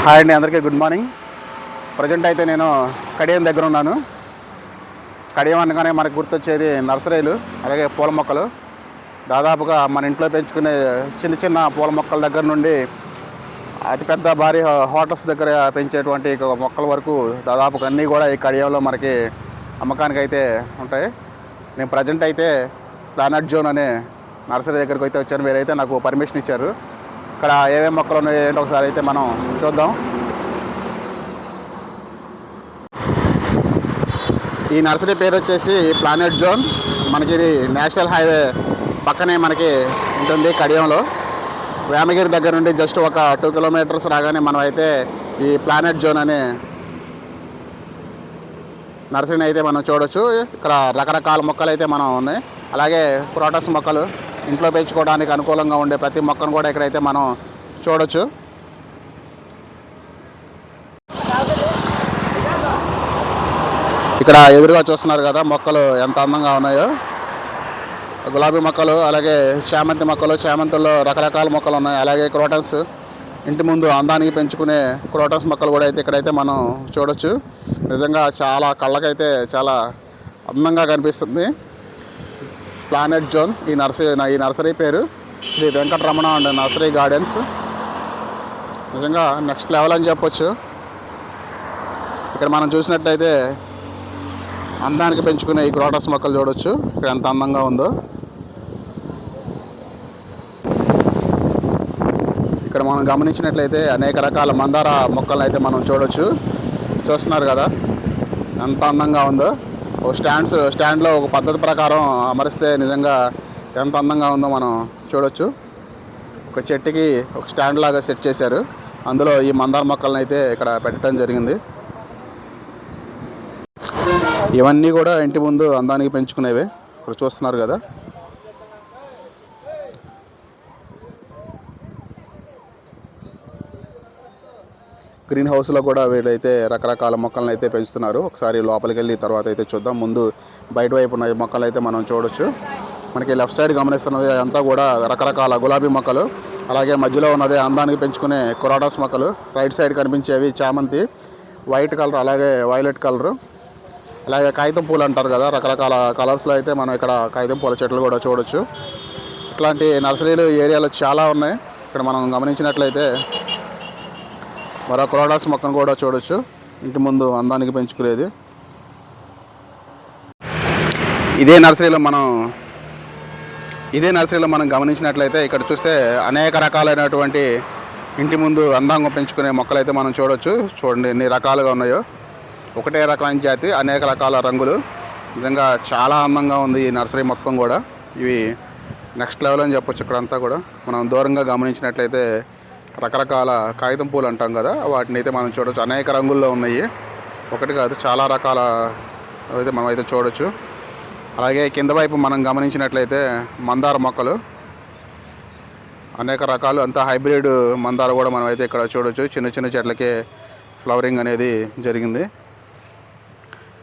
Hi అండి, అందరికీ good morning. Present అయితే నేను కడియం దగ్గర ఉన్నాను. కడియం అనగానే మనకు గుర్తొచ్చేది నర్సరీలు, అలాగే పూల మొక్కలు. దాదాపుగా మన ఇంట్లో పెంచుకునే చిన్న చిన్న పూల మొక్కల దగ్గర నుండి అతిపెద్ద భారీ హోటల్స్ దగ్గర పెంచేటువంటి మొక్కల వరకు దాదాపుగా అన్నీ కూడా ఈ కడియంలో మనకి అమ్మకానికి అయితే ఉంటాయి. నేను ప్రజెంట్ అయితే ప్లానెట్ జోన్ అనే నర్సరీ దగ్గరికి అయితే వచ్చాను. మీరైతే నాకు పర్మిషన్ ఇచ్చారు. ఇక్కడ ఏమేమి మొక్కలు ఉన్నాయో ఏంటో ఒకసారి అయితే మనం చూద్దాం. ఈ నర్సరీ పేరు వచ్చేసి ప్లానెట్ జోన్. మనకి ఇది నేషనల్ హైవే పక్కనే మనకి ఉంటుంది. కడియంలో వేమగిరి దగ్గర నుండి జస్ట్ ఒక 2 కిలోమీటర్స్ రాగానే మనం అయితే ఈ ప్లానెట్ జోన్ అనే నర్సరీని అయితే మనం చూడొచ్చు. ఇక్కడ రకరకాల మొక్కలు అయితే మనం ఉన్నాయి. అలాగే క్రోటస్ మొక్కలు, ఇంట్లో పెంచుకోవడానికి అనుకూలంగా ఉండే ప్రతి మొక్కను కూడా ఇక్కడైతే మనం చూడొచ్చు. ఇక్కడ ఎదురుగా చూస్తున్నారు కదా మొక్కలు ఎంత అందంగా ఉన్నాయో. గులాబీ మొక్కలు, అలాగే చామంతి మొక్కలు, చామంతుల్లో రకరకాల మొక్కలు ఉన్నాయి. అలాగే క్రోటన్స్, ఇంటి ముందు అందానికి పెంచుకునే క్రోటన్స్ మొక్కలు కూడా అయితే ఇక్కడైతే మనం చూడొచ్చు. నిజంగా చాలా కళ్ళకైతే చాలా అందంగా కనిపిస్తుంది. ప్లానెట్ జోన్ ఈ నర్సరీ పేరు Sri Venkataramana and nursery gardens. నిజంగా నెక్స్ట్ లెవెల్ అని చెప్పొచ్చు. ఇక్కడ మనం చూసినట్టయితే అందానికి పెంచుకునే ఈ క్రోటస్ మొక్కలు చూడొచ్చు. ఇక్కడ ఎంత అందంగా ఉందో. ఇక్కడ మనం గమనించినట్లయితే అనేక రకాల మందార మొక్కలను అయితే మనం చూడొచ్చు. చూస్తున్నారు కదా ఎంత అందంగా ఉందో. ఒక స్టాండ్లో ఒక పద్ధతి ప్రకారం అమరిస్తే నిజంగా ఎంత అందంగా ఉందో మనం చూడొచ్చు. ఒక చెట్టుకి ఒక స్టాండ్ లాగా సెట్ చేశారు. అందులో ఈ మందార మొక్కలను అయితే ఇక్కడ పెట్టడం జరిగింది. ఇవన్నీ కూడా ఇంటి ముందు అందానికి పెంచుకునేవే. ఇక్కడ చూస్తున్నారు కదా. గ్రీన్ హౌస్లో కూడా వీళ్ళైతే రకరకాల మొక్కలను అయితే పెంచుతున్నారు. ఒకసారి లోపలికి వెళ్ళి తర్వాత అయితే చూద్దాం. ముందు బయట వైపు ఉన్న మొక్కలు అయితే మనం చూడొచ్చు. మనకి లెఫ్ట్ సైడ్ గమనిస్తున్నది అంతా కూడా రకరకాల గులాబీ మొక్కలు, అలాగే మధ్యలో ఉన్నది అందానికి పెంచుకునే క్రోటస్ మొక్కలు. రైట్ సైడ్ కనిపించేవి చామంతి, వైట్ కలర్, అలాగే వైలెట్ కలరు, అలాగే కాగితం పూలు అంటారు కదా, రకరకాల కలర్స్లో అయితే మనం ఇక్కడ కాగితం పూల చెట్లు కూడా చూడొచ్చు. ఇట్లాంటి నర్సరీలు ఏరియాలో చాలా ఉన్నాయి. ఇక్కడ మనం గమనించినట్లయితే మరో క్రోటస్ మొక్కను కూడా చూడొచ్చు, ఇంటి ముందు అందానికి పెంచుకునేది. ఇదే నర్సరీలో మనం గమనించినట్లయితే ఇక్కడ చూస్తే అనేక రకాలైనటువంటి ఇంటి ముందు అందంగా పెంచుకునే మొక్కలు అయితే మనం చూడొచ్చు. చూడండి ఎన్ని రకాలుగా ఉన్నాయో. ఒకటే రకమైన జాతి, అనేక రకాల రంగులు. నిజంగా చాలా అందంగా ఉంది ఈ నర్సరీ మొత్తం కూడా. ఇవి నెక్స్ట్ లెవెల్ అని చెప్పొచ్చు. ఇక్కడంతా కూడా మనం దూరంగా గమనించినట్లయితే రకరకాల కాగితం పూలు అంటాం కదా, వాటిని అయితే మనం చూడొచ్చు. అనేక రంగుల్లో ఉన్నాయి, ఒకటి కాదు చాలా రకాల అయితే మనం అయితే చూడొచ్చు. అలాగే కింద వైపు మనం గమనించినట్లయితే మందార మొక్కలు, అనేక రకాలు, అంతా హైబ్రిడ్ మందార కూడా మనం అయితే ఇక్కడ చూడొచ్చు. చిన్న చిన్న చెట్లకే ఫ్లవరింగ్ అనేది జరిగింది.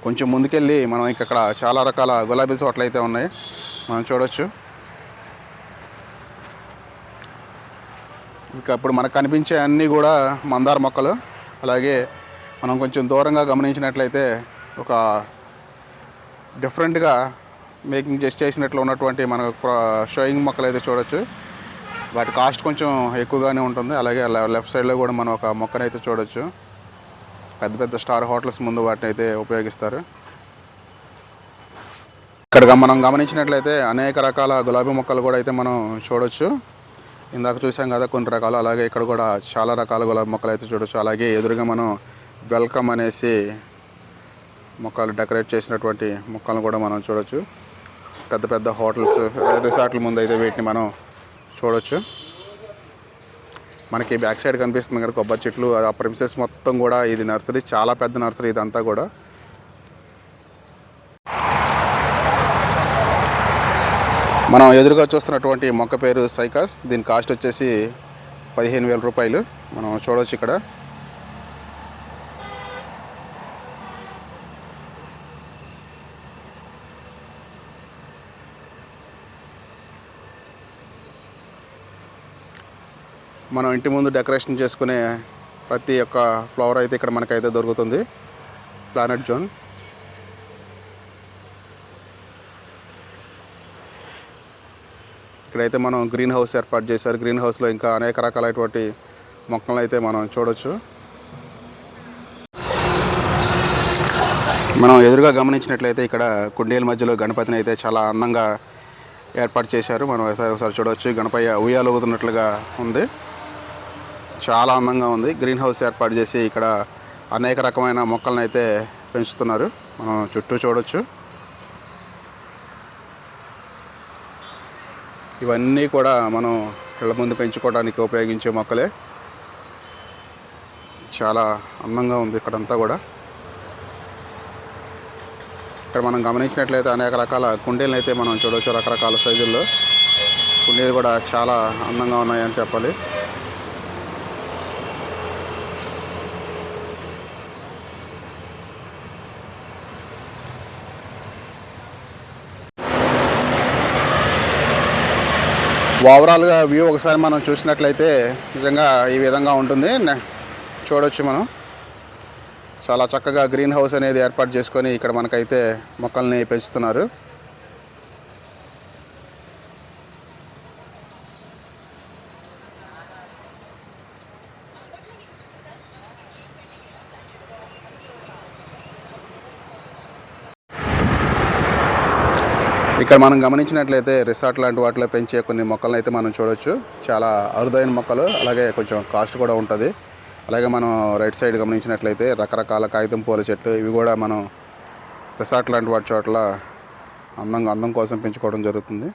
కొంచెం ముందుకెళ్ళి మనం ఇక్కడ చాలా రకాల గులాబీ తోటలు అయితే ఉన్నాయి, మనం చూడొచ్చు. ఇంకా ఇప్పుడు మనకు కనిపించే అన్నీ కూడా మందార మొక్కలు. అలాగే మనం కొంచెం దూరంగా గమనించినట్లయితే ఒక డిఫరెంట్గా మేకింగ్ చేసినట్లు ఉన్నటువంటి మన షోయింగ్ మొక్కలు అయితే చూడొచ్చు. వాటి కాస్ట్ కొంచెం ఎక్కువగానే ఉంటుంది. అలాగే లెఫ్ట్ సైడ్లో కూడా మనం ఒక మొక్కను అయితే చూడొచ్చు. పెద్ద పెద్ద స్టార్ హోటల్స్ ముందు వాటిని అయితే ఉపయోగిస్తారు. ఇక్కడ మనం గమనించినట్లయితే అనేక రకాల గులాబీ మొక్కలు కూడా అయితే మనం చూడొచ్చు. ఇందాక చూసాం కదా కొన్ని రకాలు, అలాగే ఇక్కడ కూడా చాలా రకాల గులాబీ మొక్కలు అయితే చూడొచ్చు. అలాగే ఎదురుగా మనం వెల్కమ్ అనేసి మొక్కలు డెకరేట్ చేసినటువంటి మొక్కలను కూడా మనం చూడొచ్చు. పెద్ద పెద్ద హోటల్స్, రిసార్ట్ల ముందు అయితే వీటిని మనం చూడొచ్చు. మనకి బ్యాక్ సైడ్ కనిపిస్తుంది కదా కొబ్బరి చెట్లు, ఆ ప్రిమిసెస్ మొత్తం కూడా ఇది నర్సరీ, చాలా పెద్ద నర్సరీ ఇదంతా కూడా. మనం ఎదురుగా చూస్తున్నటువంటి మొక్క పేరు సైకాస్. దీని కాస్ట్ వచ్చేసి 15,000 రూపాయలు. మనం చూడవచ్చు ఇక్కడ. మనం ఇంటి ముందు డెకరేషన్ చేసుకునే ప్రతి ఒక్క ఫ్లవర్ అయితే ఇక్కడ మనకైతే దొరుకుతుంది. Planet zone. ఇక్కడైతే మనం గ్రీన్ హౌస్ ఏర్పాటు చేశారు. గ్రీన్ హౌస్లో ఇంకా అనేక రకాలైనటువంటి మొక్కలను అయితే మనం చూడొచ్చు. మనం ఎదురుగా గమనించినట్లయితే ఇక్కడ కుండీల మధ్యలో గణపతిని అయితే చాలా అందంగా ఏర్పాటు చేశారు. మనం ఒకసారి చూడవచ్చు. గణపయ్య ఉయ్యాలు ఊగుతున్నట్లుగా ఉంది. చాలా అందంగా ఉంది. గ్రీన్ హౌస్ ఏర్పాటు చేసి ఇక్కడ అనేక రకమైన మొక్కలను అయితే పెంచుతున్నారు. మనం చుట్టూ చూడవచ్చు. ఇవన్నీ కూడా మనం ఇళ్ళ ముందు పెంచుకోవడానికి ఉపయోగించే మొక్కలే. చాలా అందంగా ఉంది ఇక్కడంతా కూడా. ఇక్కడ మనం గమనించినట్లయితే అనేక రకాల కుండీలను అయితే మనం చూడవచ్చు. రకరకాల సైజుల్లో కుండీలు కూడా చాలా అందంగా ఉన్నాయని చెప్పాలి. ఓవరాల్గా వ్యూ ఒకసారి మనం చూసినట్లయితే నిజంగా ఈ విధంగా ఉంటుంది. చూడవచ్చు మనం చాలా చక్కగా గ్రీన్ హౌస్ అనేది ఏర్పాటు చేసుకొని ఇక్కడ మనకైతే మొక్కల్ని పెంచుతున్నారు. ఇక్కడ మనం గమనించినట్లయితే రిసార్ట్ లాంటి వాటిలో పెంచే కొన్ని మొక్కలను అయితే మనం చూడవచ్చు. చాలా అరుదైన మొక్కలు, అలాగే కొంచెం కాస్ట్ కూడా ఉంటుంది. అలాగే మనం రైట్ సైడ్ గమనించినట్లయితే రకరకాల కాగితం పూల చెట్టు, ఇవి కూడా మనం రిసార్ట్ లాంటి వాటి చోట్ల అందం కోసం పెంచుకోవడం జరుగుతుంది.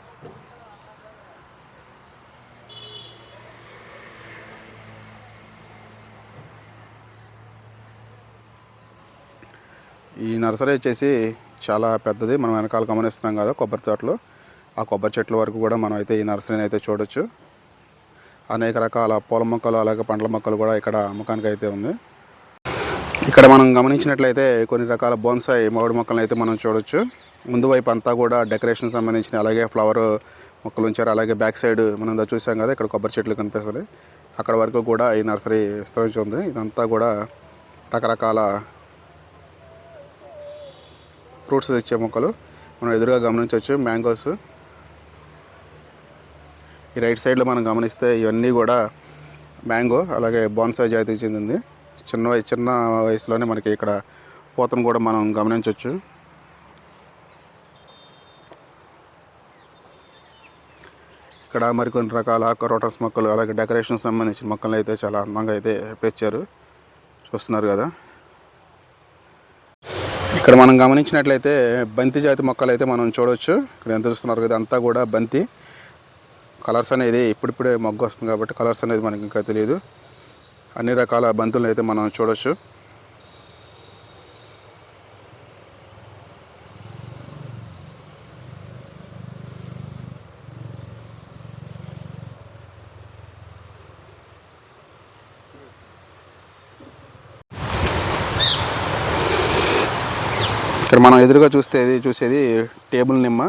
ఈ నర్సరీ వచ్చేసి చాలా పెద్దది. మనం వెనకాల గమనిస్తున్నాం కదా కొబ్బరి తోటలు, ఆ కొబ్బరి చెట్ల వరకు కూడా మనం అయితే ఈ నర్సరీని అయితే చూడొచ్చు. అనేక రకాల పూల మొక్కలు అలాగే పండ్ల మొక్కలు కూడా ఇక్కడ అమ్మకానికి అయితే ఉంది. ఇక్కడ మనం గమనించినట్లయితే కొన్ని రకాల బోన్సాయి మామిడి మొక్కలను అయితే మనం చూడొచ్చు. ముందు వైపు అంతా కూడా డెకరేషన్ సంబంధించిన అలాగే ఫ్లవర్ మొక్కలు ఉంచారు. అలాగే బ్యాక్ సైడ్ మనం చూసాం కదా ఇక్కడ కొబ్బరి చెట్లు కనిపిస్తుంది. అక్కడ వరకు కూడా ఈ నర్సరీ విస్తరించి ఉంది. ఇదంతా కూడా రకరకాల ఫ్రూట్స్ ఇచ్చే మొక్కలు మనం ఎదురుగా గమనించవచ్చు. మ్యాంగోస్. ఈ రైట్ సైడ్లో మనం గమనిస్తే ఇవన్నీ కూడా మ్యాంగో అలాగే బోన్సాయి జాతికి చెందింది. చిన్న వయసులోనే మనకి ఇక్కడ పూతను కూడా మనం గమనించవచ్చు. ఇక్కడ మరికొన్ని రకాల కరోటస్ మొక్కలు అలాగే డెకరేషన్ సంబంధించిన మొక్కలు అయితే చాలా అందంగా అయితే పెంచారు. చూస్తున్నారు కదా. ఇక్కడ మనం గమనించినట్లయితే బంతి జాతి మొక్కలు అయితే మనం చూడవచ్చు. ఇక్కడ ఎంత చూస్తున్నారు కదా, అంతా కూడా బంతి. కలర్స్ అనేది ఇప్పుడిప్పుడే మొగ్గు వస్తుంది కాబట్టి కలర్స్ అనేది మనకి ఇంకా తెలియదు. అన్ని రకాల బంతులను అయితే మనం చూడవచ్చు. ఇక్కడ మనం ఎదురుగా చూసేది టేబుల్ నిమ్మ.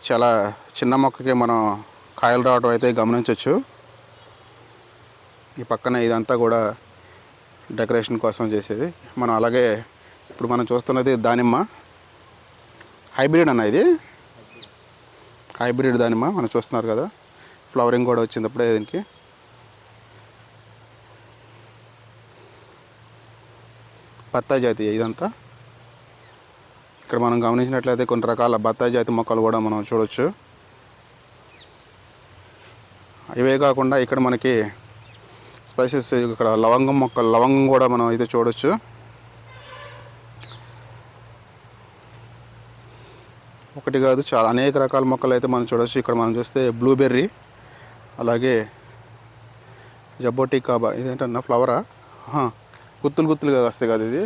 చాలా చిన్న మొక్కకి మనం కాయలు రావడం అయితే గమనించవచ్చు. ఈ పక్కన ఇదంతా కూడా డెకరేషన్ కోసం చేసేది. మనం అలాగే ఇప్పుడు మనం చూస్తున్నది దానిమ్మ హైబ్రిడ్ అన్న. ఇది హైబ్రిడ్ దానిమ్మ మనం చూస్తున్నారు కదా. ఫ్లవరింగ్ కూడా వచ్చింది అప్పుడే దీనికి. బత్తాయి జాతి ఇదంతా. ఇక్కడ మనం గమనించినట్లయితే కొన్ని రకాల బత్తాయి జాతి మొక్కలు కూడా మనం చూడవచ్చు. ఇవే కాకుండా ఇక్కడ మనకి స్పైసెస్, ఇక్కడ లవంగం కూడా మనం అయితే చూడవచ్చు. ఒకటి కాదు చాలా అనేక రకాల మొక్కలు అయితే మనం చూడవచ్చు. ఇక్కడ మనం చూస్తే బ్లూబెర్రీ అలాగే జబోటి కాబా. ఇదేంటన్నా ఫ్లవరా? గుత్తులుగా కాస్తాయి కదా ఇది.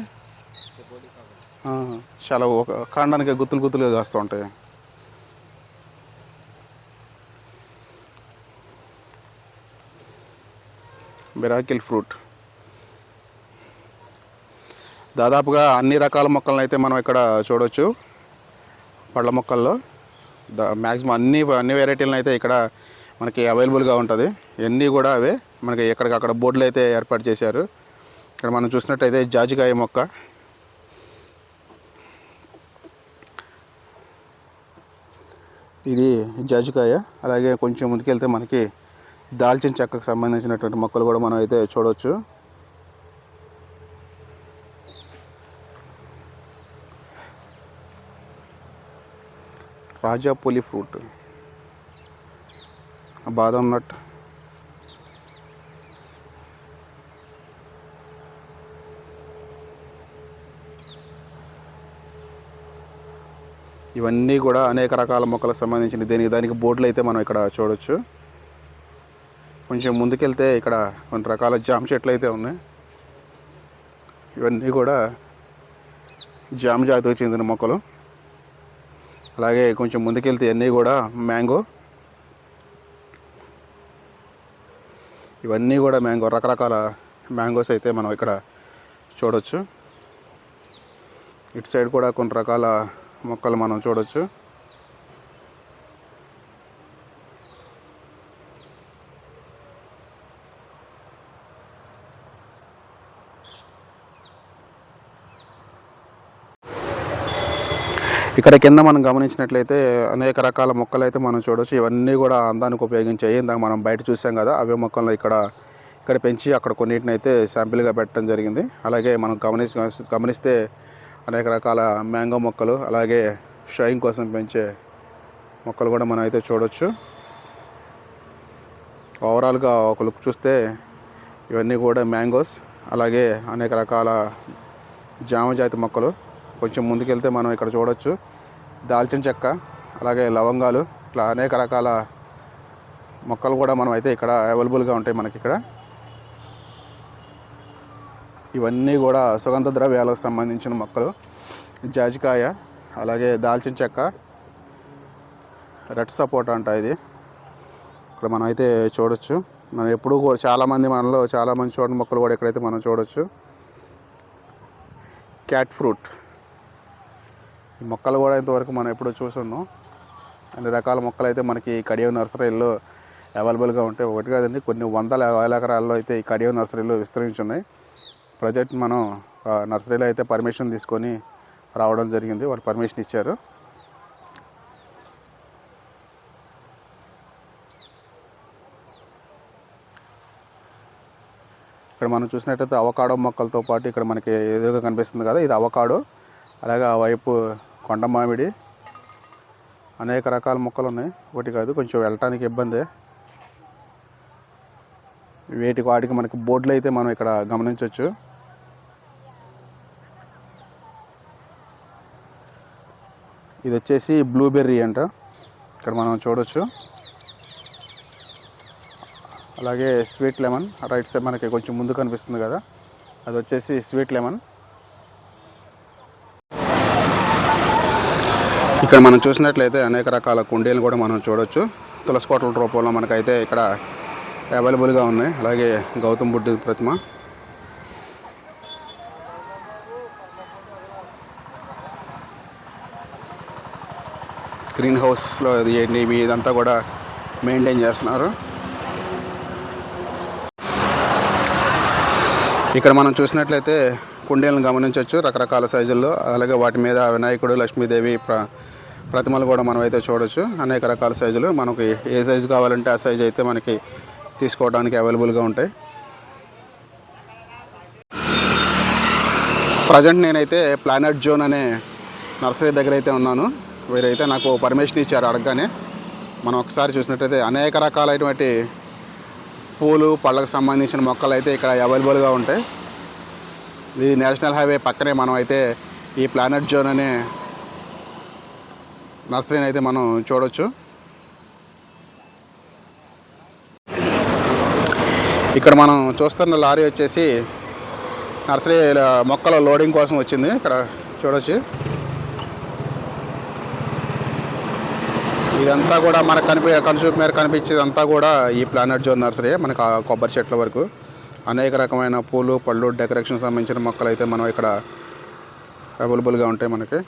చాలా ఒక కాండానికి గుత్తులుగా కాస్తూ ఉంటాయి. Miracle fruit. దాదాపుగా అన్ని రకాల మొక్కలను అయితే మనం ఇక్కడ చూడవచ్చు. పళ్ళ మొక్కల్లో మ్యాక్సిమం అన్ని వెరైటీలను అయితే ఇక్కడ మనకి అవైలబుల్గా ఉంటుంది. ఇవన్నీ కూడా అవే మనకి ఎక్కడికక్కడ బోర్డులు అయితే ఏర్పాటు చేశారు. ఇక్కడ మనం చూసినట్టయితే జాజికాయ మొక్క, ఇది జాజికాయ. అలాగే కొంచెం ముందుకెళ్తే మనకి దాల్చిన చెక్కకు సంబంధించినటువంటి మొక్కలు కూడా మనం అయితే చూడవచ్చు. రాజాపూలి ఫ్రూట్, బాదం నట్, ఇవన్నీ కూడా అనేక రకాల మొక్కలకు సంబంధించిన దానికి బోర్డులు అయితే మనం ఇక్కడ చూడవచ్చు. కొంచెం ముందుకెళ్తే ఇక్కడ కొన్ని రకాల జామ చెట్లు అయితే ఉన్నాయి. ఇవన్నీ కూడా జామ జాతికి చెందిన మొక్కలు. అలాగే కొంచెం ముందుకెళ్తే ఇవన్నీ కూడా మ్యాంగో, ఇవన్నీ కూడా మ్యాంగో, రకరకాల మ్యాంగోస్ అయితే మనం ఇక్కడ చూడవచ్చు. ఇటు సైడ్ కూడా కొన్ని రకాల మొక్కలు మనం చూడవచ్చు. ఇక్కడ కింద మనం గమనించినట్లయితే అనేక రకాల మొక్కలు అయితే మనం చూడవచ్చు. ఇవన్నీ కూడా అందానికి ఉపయోగించాయి. ఇందాక మనం బయట చూసాం కదా, అవే మొక్కలను ఇక్కడ పెంచి అక్కడ కొన్నిటిని అయితే శాంపిల్గా పెట్టడం జరిగింది. అలాగే మనం గమనిస్తే అనేక రకాల మ్యాంగో మొక్కలు, అలాగే షైన్ కోసం పెంచే మొక్కలు కూడా మనం అయితే చూడవచ్చు. ఓవరాల్గా ఒక లుక్ చూస్తే ఇవన్నీ కూడా మ్యాంగోస్, అలాగే అనేక రకాల జామ జాతి మొక్కలు. కొంచెం ముందుకెళ్తే మనం ఇక్కడ చూడవచ్చు దాల్చిన చెక్క, అలాగే లవంగాలు, ఇట్లా అనేక రకాల మొక్కలు కూడా మనం అయితే ఇక్కడ అవైలబుల్గా ఉంటాయి మనకి ఇక్కడ. ఇవన్నీ కూడా సుగంధ ద్రవ్యాలకు సంబంధించిన మొక్కలు. జాజికాయ, అలాగే దాల్చిన చెక్క, రెడ్ సపోటా అంట ఇది. ఇక్కడ మనం అయితే చూడవచ్చు. మనం ఎప్పుడూ కూడా చాలామంది చూడని మొక్కలు కూడా ఇక్కడైతే మనం చూడవచ్చు. క్యాట్ ఫ్రూట్, ఈ మొక్కలు కూడా ఇంతవరకు మనం ఎప్పుడూ చూసున్నాం. అన్ని రకాల మొక్కలు అయితే మనకి కడియం నర్సరీల్లో అవైలబుల్గా ఉంటాయి. ఒకటి కాదండి, కొన్ని వేల ఎకరాల్లో అయితే ఈ కడియం నర్సరీలు విస్తరించున్నాయి. ప్రజెంట్ మనం నర్సరీలో అయితే పర్మిషన్ తీసుకొని రావడం జరిగింది, వాళ్ళు పర్మిషన్ ఇచ్చారు. ఇక్కడ మనం చూసినట్టయితే అవకాడో మొక్కలతో పాటు ఇక్కడ మనకి ఎదురుగా కనిపిస్తుంది కదా, ఇది అవకాడో. అలాగే ఆ వైపు కొండ మామిడి, అనేక రకాల మొక్కలు ఉన్నాయి. ఒకటి కాదు, కొంచెం వెళ్ళటానికి ఇబ్బందే. వాటికి మనకి బోర్డులు అయితే మనం ఇక్కడ గమనించవచ్చు. ఇది వచ్చేసి బ్లూబెర్రీ అంట, ఇక్కడ మనం చూడవచ్చు. అలాగే స్వీట్ లెమన్, రైట్ సైడ్ మనకి కొంచెం ముందు కనిపిస్తుంది కదా, అది వచ్చేసి స్వీట్ లెమన్. ఇక్కడ మనం చూసినట్లయితే అనేక రకాల కుండీలు కూడా మనం చూడవచ్చు. తులసికోటల రూపంలో మనకైతే ఇక్కడ అవైలబుల్గా ఉన్నాయి. అలాగే గౌతమ్ బుద్ధ ప్రతిమ, గ్రీన్ హౌస్లో ఇదంతా కూడా మెయింటైన్ చేస్తున్నారు. ఇక్కడ మనం చూసినట్లయితే కుండీలను గమనించవచ్చు రకరకాల సైజుల్లో. అలాగే వాటి మీద వినాయకుడు, లక్ష్మీదేవి ప్రతిమలు కూడా మనం అయితే చూడవచ్చు. అనేక రకాల సైజులు, మనకి ఏ సైజు కావాలంటే ఆ సైజు అయితే మనకి తీసుకోవడానికి అవైలబుల్గా ఉంటాయి. ప్రజెంట్ నేనైతే ప్లానెట్ జోన్ అనే నర్సరీ దగ్గర అయితే ఉన్నాను. వీరైతే నాకు పర్మిషన్ ఇచ్చారు అడగగానే. మనం ఒకసారి చూసినట్టయితే అనేక రకాలైనటువంటి పూలు, పళ్ళకు సంబంధించిన మొక్కలు అయితే ఇక్కడ అవైలబుల్గా ఉంటాయి. ఇది నేషనల్ హైవే పక్కనే మనం అయితే ఈ ప్లానెట్ జోన్ అనే నర్సరీని అయితే మనం చూడవచ్చు. ఇక్కడ మనం చూస్తున్న లారీ వచ్చేసి నర్సరీ మొక్కల లోడింగ్ కోసం వచ్చింది. ఇక్కడ చూడవచ్చు. ఇదంతా కూడా మనకు కనుచూపు మేర కనిపించేదంతా కూడా ఈ ప్లానెట్ జోన్ నర్సరీ. మనకు కొబ్బరి చెట్ల వరకు అనేక రకమైన పూలు, పళ్ళు, డెకరేషన్ సంబంధించిన మొక్కలు అయితే మనం ఇక్కడ అవైలబుల్గా ఉంటాయి మనకి.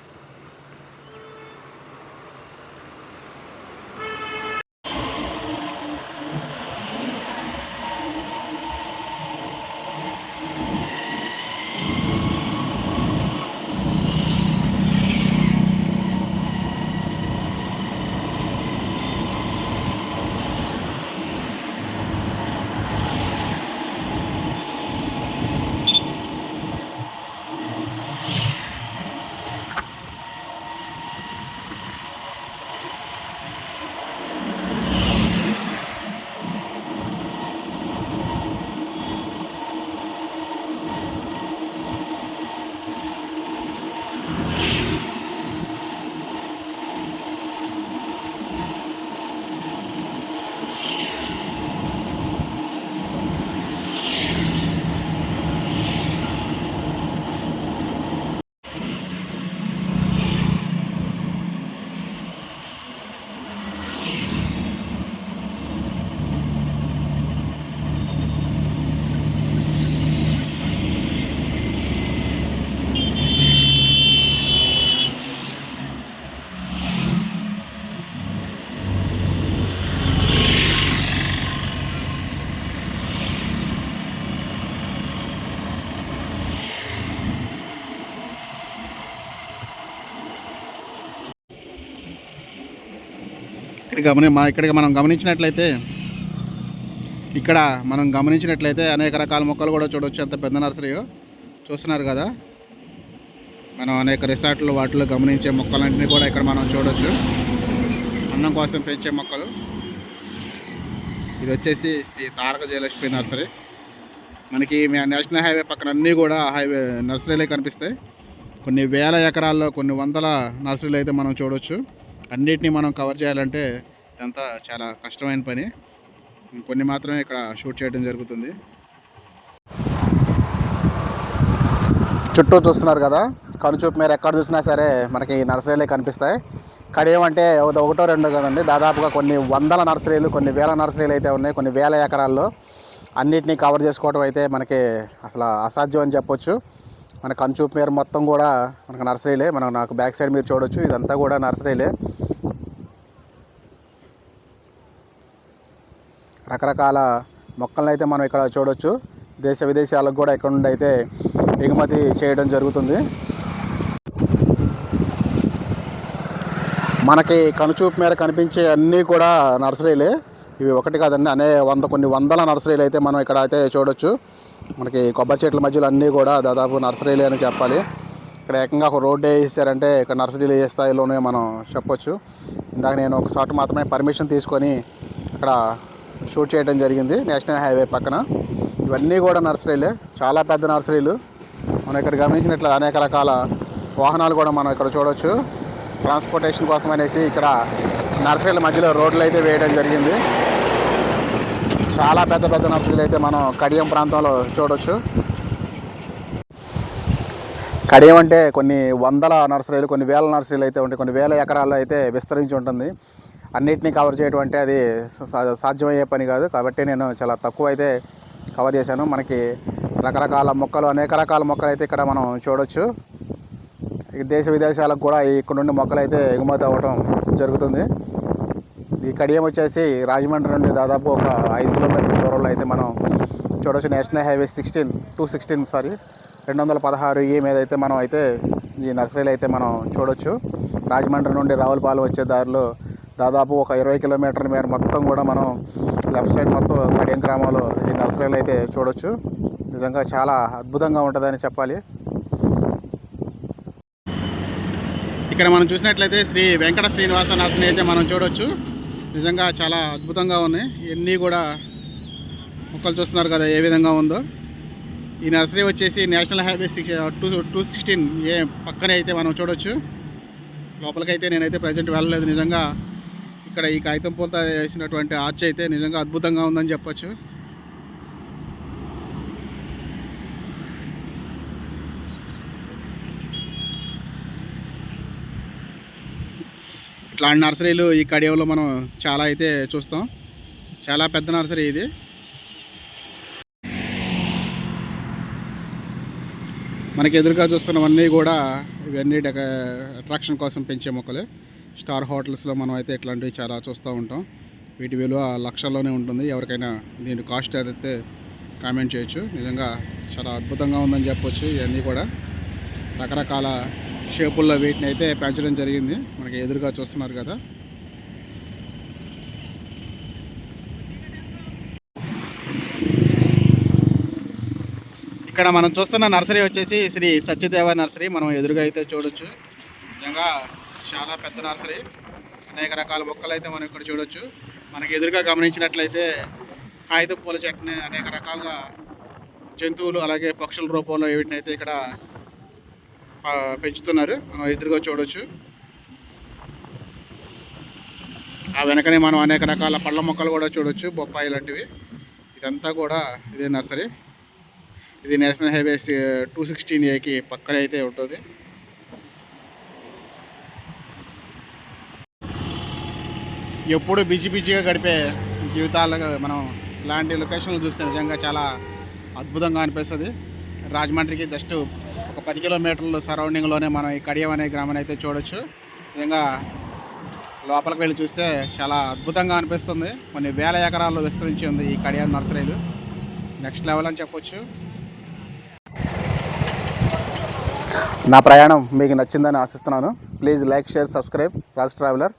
ఇక్కడికి మనం గమనించినట్లయితే అనేక రకాల మొక్కలు కూడా చూడవచ్చు. ఎంత పెద్ద నర్సరీయో చూస్తున్నారు కదా. మనం అనేక రిసార్ట్లు వాటిలో గమనించే మొక్కలన్నింటినీ కూడా ఇక్కడ మనం చూడవచ్చు. అందం కోసం పెంచే మొక్కలు. ఇది వచ్చేసి శ్రీ తారక జయలక్ష్మి నర్సరీ. మనకి నేషనల్ హైవే పక్కన అన్నీ కూడా నర్సరీలే కనిపిస్తాయి. కొన్ని వేల ఎకరాల్లో కొన్ని వందల నర్సరీలు అయితే మనం చూడవచ్చు. అన్నిటినీ మనం కవర్ చేయాలంటే ఇదంతా చాలా కష్టమైన పని. కొన్ని మాత్రమే ఇక్కడ షూట్ చేయడం జరుగుతుంది. చుట్టూ చూస్తున్నారు కదా, కనుచూపు మీరు ఎక్కడ చూసినా సరే మనకి నర్సరీలే కనిపిస్తాయి. ఇక్కడ ఏమంటే ఒకటో రెండో కదండి, దాదాపుగా కొన్ని వందల నర్సరీలు, కొన్ని వేల నర్సరీలు అయితే ఉన్నాయి. కొన్ని వేల ఎకరాల్లో అన్నిటినీ కవర్ చేసుకోవడం అయితే మనకి అసలు అసాధ్యం అని చెప్పొచ్చు. మన కనుచూపు మేర మొత్తం కూడా మనకు నర్సరీలే. నాకు బ్యాక్ సైడ్ మీరు చూడొచ్చు, ఇదంతా కూడా నర్సరీలే. రకరకాల మొక్కలను అయితే మనం ఇక్కడ చూడొచ్చు. దేశ విదేశాలకు కూడా ఇక్కడ నుండి అయితే ఎగుమతి చేయడం జరుగుతుంది. మనకి కనుచూపు మేర కనిపించే అన్నీ కూడా నర్సరీలే. ఇవి ఒకటి కాదండి, కొన్ని వందల నర్సరీలు అయితే మనం ఇక్కడ అయితే చూడొచ్చు. మనకి కొబ్బరి చెట్ల మధ్యలో అన్నీ కూడా దాదాపు నర్సరీలే అని చెప్పాలి. ఇక్కడ ఏకంగా ఒక రోడ్డు వేసారంటే ఇక్కడ నర్సరీలు ఏ స్థాయిలోనే మనం చెప్పొచ్చు. ఇందాక నేను ఒక చోట మాత్రమే పర్మిషన్ తీసుకొని అక్కడ షూట్ చేయడం జరిగింది, నేషనల్ హైవే పక్కన. ఇవన్నీ కూడా నర్సరీలే, చాలా పెద్ద నర్సరీలు. మనం ఇక్కడ గమనించినట్లు అనేక రకాల వాహనాలు కూడా మనం ఇక్కడ చూడవచ్చు. ట్రాన్స్పోర్టేషన్ కోసం అనేసి ఇక్కడ నర్సరీల మధ్యలో రోడ్లు అయితే వేయడం జరిగింది. చాలా పెద్ద పెద్ద నర్సరీలు అయితే మనం కడియం ప్రాంతంలో చూడవచ్చు. కడియం అంటే కొన్ని వందల నర్సరీలు, కొన్ని వేల నర్సరీలు అయితే ఉంటాయి. కొన్ని వేల ఎకరాల్లో అయితే విస్తరించి ఉంటుంది. అన్నిటినీ కవర్ చేయడం అంటే అది సాధ్యమయ్యే పని కాదు. కాబట్టి నేను చాలా తక్కువ అయితే కవర్ చేశాను. మనకి రకరకాల మొక్కలు, అనేక రకాల మొక్కలు అయితే ఇక్కడ మనం చూడవచ్చు. దేశ విదేశాలకు కూడా ఇక్కడ నుండి మొక్కలు అయితే ఎగుమతి అవ్వడం జరుగుతుంది. ఈ కడియం వచ్చేసి రాజమండ్రి నుండి దాదాపు ఒక 5 కిలోమీటర్ల దూరంలో అయితే మనం చూడవచ్చు. నేషనల్ హైవే 216 మీద అయితే మనం అయితే ఈ నర్సరీలు అయితే మనం చూడవచ్చు. రాజమండ్రి నుండి రావులపాలెం వచ్చే దారిలో దాదాపు ఒక 20 కిలోమీటర్ల మేర మొత్తం కూడా మనం లెఫ్ట్ సైడ్ మొత్తం కడియం గ్రామంలో ఈ నర్సరీలు అయితే చూడవచ్చు. నిజంగా చాలా అద్భుతంగా ఉంటుందని చెప్పాలి. ఇక్కడ మనం చూసినట్లయితే శ్రీ వెంకట శ్రీనివాస నర్సరీ అయితే మనం చూడవచ్చు. నిజంగా చాలా అద్భుతంగా ఉన్నాయి. ఇవన్నీ కూడా మొక్కలు చూస్తున్నారు కదా ఏ విధంగా ఉందో. ఈ నర్సరీ వచ్చేసి నేషనల్ హైవే 216 పక్కనే అయితే మనం చూడవచ్చు. లోపలికైతే నేనైతే ప్రజెంట్ వెళ్ళలేదు. నిజంగా ఇక్కడ ఈ కాగితం పూలతో వేసినటువంటి ఆర్చ్ అయితే నిజంగా అద్భుతంగా ఉందని చెప్పొచ్చు. ఇట్లాంటి నర్సరీలు ఈ కడియంలో మనం చాలా అయితే చూస్తాం. చాలా పెద్ద నర్సరీ ఇది. మనకి ఎదురుగా చూస్తున్నవన్నీ కూడా ఇవన్నీ అట్రాక్షన్ కోసం పెంచే మొక్కలే. స్టార్ హోటల్స్లో మనం అయితే ఇట్లాంటివి చాలా చూస్తూ ఉంటాం. వీటి విలువ లక్షల్లోనే ఉంటుంది. ఎవరికైనా దీని కాస్ట్ అయితే కామెంట్ చేయొచ్చు. నిజంగా చాలా అద్భుతంగా ఉందని చెప్పొచ్చు. ఇవన్నీ కూడా రకరకాల షేపుల్లో వీటిని అయితే పెంచడం జరిగింది. మనకి ఎదురుగా చూస్తున్నారు కదా. ఇక్కడ మనం చూస్తున్న నర్సరీ వచ్చేసి శ్రీ సత్యదేవ నర్సరీ. మనం ఎదురుగా అయితే చూడొచ్చు. నిజంగా చాలా పెద్ద నర్సరీ. అనేక రకాల మొక్కలు అయితే మనం ఇక్కడ చూడొచ్చు. మనకి ఎదురుగా గమనించినట్లయితే కాగితం పూల చెట్టుని అనేక రకాలుగా జంతువులు అలాగే పక్షుల రూపంలో వీటిని అయితే ఇక్కడ పెంచుతున్నారు. మనం ఎదురుగా చూడొచ్చు. ఆ వెనకనే మనం అనేక రకాల పళ్ళ మొక్కలు కూడా చూడొచ్చు, బొప్పాయి లాంటివి. ఇదంతా కూడా ఇదే నర్సరీ. ఇది నేషనల్ హైవే 216 పక్కనే అయితే ఉంటుంది. ఎప్పుడు బిజీగా గడిపే జీవితాలుగా మనం ఇలాంటి లొకేషన్లు చూస్తే నిజంగా చాలా అద్భుతంగా అనిపిస్తుంది. రాజమండ్రికి జస్ట్ ఒక 10 కిలోమీటర్ల సరౌండింగ్లోనే మనం ఈ కడియం అనే గ్రామాన్ని అయితే చూడొచ్చు. నిజంగా లోపలికి వెళ్ళి చూస్తే చాలా అద్భుతంగా అనిపిస్తుంది. కొన్ని వేల ఎకరాల్లో విస్తరించి ఉంది ఈ కడియం నర్సరీలు. నెక్స్ట్ లెవెల్ అని చెప్పొచ్చు. నా ప్రయాణం మీకు నచ్చిందని ఆశిస్తున్నాను. Please like, share, subscribe Raj traveller.